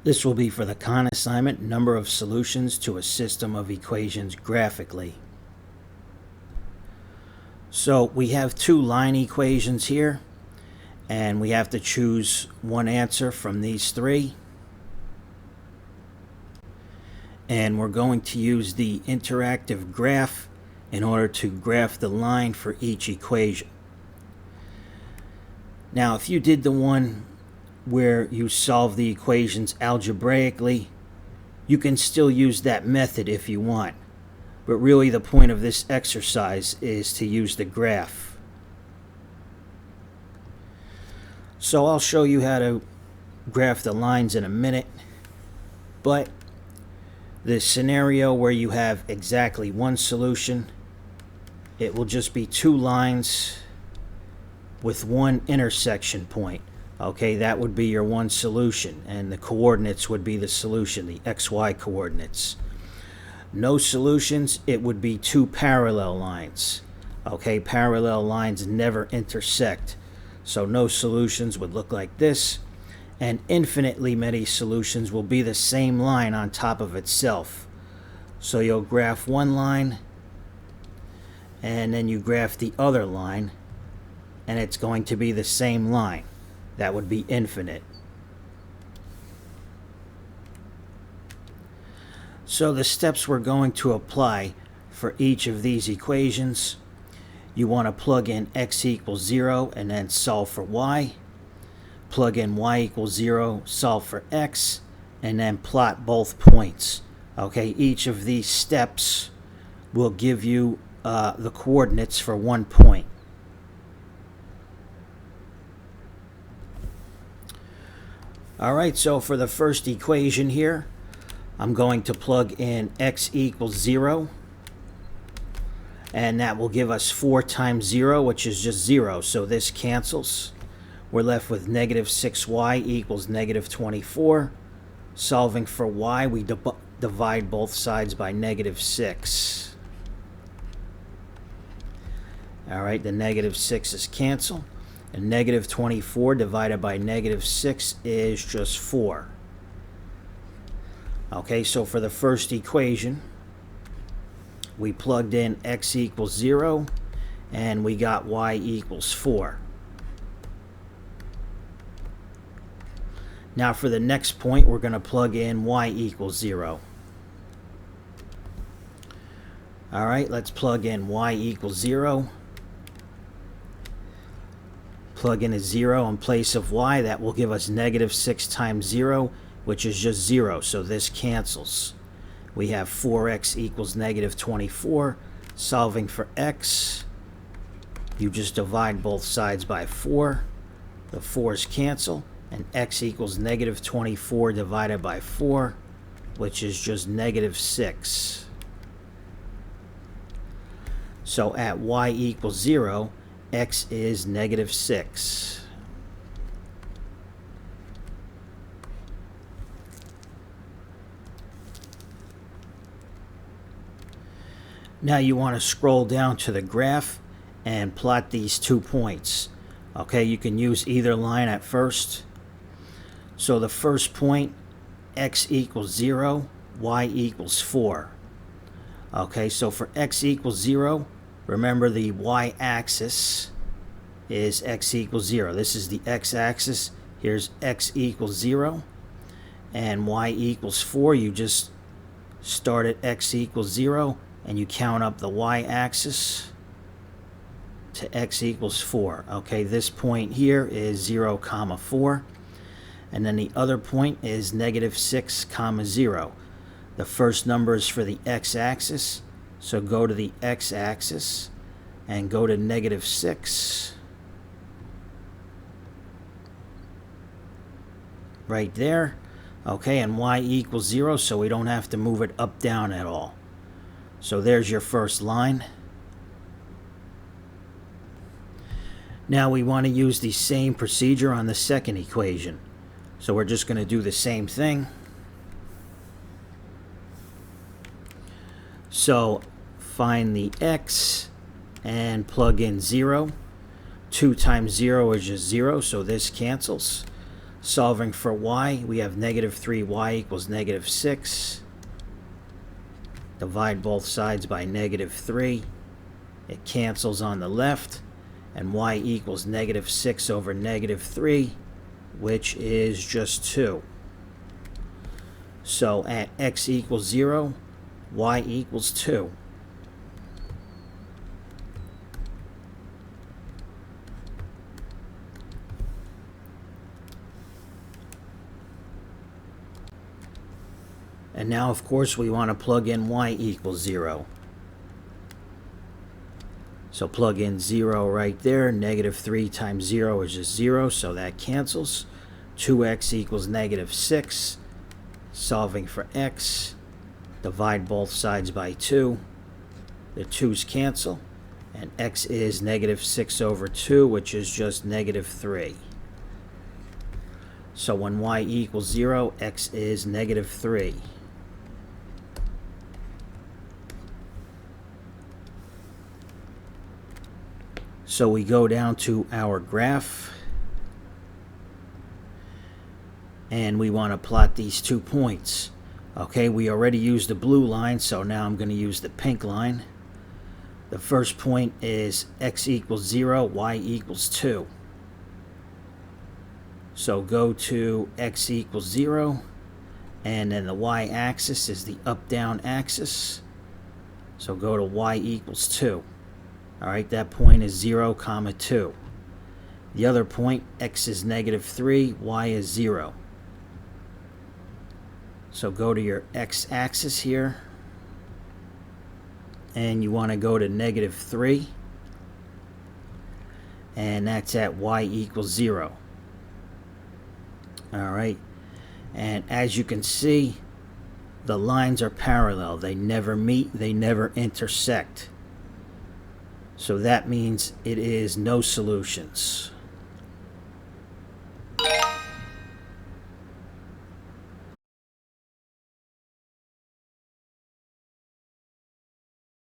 This will be for the con assignment, number of solutions to a system of equations graphically. So we have two line equations here, and we have to choose one answer from these three. And we're going to use the interactive graph in order to graph the line for each equation. Now, if you did the one where you solve the equations algebraically, you can still use that method if you want. But really the point of this exercise is to use the graph. So I'll show you how to graph the lines in a minute. But the scenario where you have exactly one solution, it will just be two lines with one intersection point. Okay, that would be your one solution, and the coordinates would be the solution, the XY coordinates. No solutions, it would be two parallel lines. Okay, parallel lines never intersect. So no solutions would look like this, and infinitely many solutions will be the same line on top of itself. So you'll graph one line, and then you graph the other line, and it's going to be the same line. That would be infinite. So the steps we're going to apply for each of these equations: you want to plug in x equals 0 and then solve for y. Plug in y equals 0, solve for x, and then plot both points. Okay, each of these steps will give you the coordinates for one point. Alright, so for the first equation here, I'm going to plug in x equals 0, and that will give us 4 times 0, which is just 0, so this cancels. We're left with negative 6y equals negative 24. Solving for y, we divide both sides by negative 6. Alright, the negative 6's cancel. And negative 24 divided by negative 6 is just 4. Okay, so for the first equation, we plugged in x equals 0, and we got y equals 4. Now for the next point, we're going to plug in y equals 0. Alright, let's plug in y equals 0. Plug in a 0 in place of y. That will give us negative 6 times 0, which is just 0, so this cancels. We have 4x equals negative 24. Solving for x, you just divide both sides by 4. The 4's cancel, and x equals negative 24 divided by 4, which is just negative 6. So at y equals 0, x is negative 6. Now you want to scroll down to the graph and plot these 2 points. Okay, you can use either line at first. So the first point, x equals 0, y equals 4. Okay, so for x equals 0, remember the y-axis is x equals 0. This is the x-axis. Here's x equals 0. And y equals 4. You just start at x equals 0, and you count up the y-axis to x equals 4. Okay, this point here is 0, 4. And then the other point is negative 6, 0. The first number is for the x-axis. So go to the x-axis and go to negative 6. Right there. Okay, and y equals 0, so we don't have to move it up, down at all. So there's your first line. Now we want to use the same procedure on the second equation. So we're just going to do the same thing. So find the x and plug in 0. 2 times 0 is just 0, so this cancels. Solving for y, we have negative 3y equals negative 6. Divide both sides by negative 3. It cancels on the left, and y equals negative 6 over negative 3, which is just 2. So at x equals 0, y equals 2. And now, of course, we want to plug in y equals 0. So plug in 0 right there. Negative 3 times 0 is just 0, so that cancels. 2x equals negative 6. Solving for x. Divide both sides by 2. The 2's cancel. And x is negative 6 over 2, which is just negative 3. So when y equals 0, x is negative 3. So we go down to our graph, and we want to plot these 2 points. Okay, we already used the blue line, so now I'm going to use the pink line. The first point is x equals 0, y equals 2. So go to x equals 0, and then the y-axis is the up-down axis. So go to y equals 2. Alright, that point is 0, 2. The other point, x is negative 3, y is 0. So go to your x-axis here, and you want to go to negative 3, and that's at y equals 0. Alright, and as you can see, the lines are parallel. They never meet, they never intersect. So that means it is no solutions.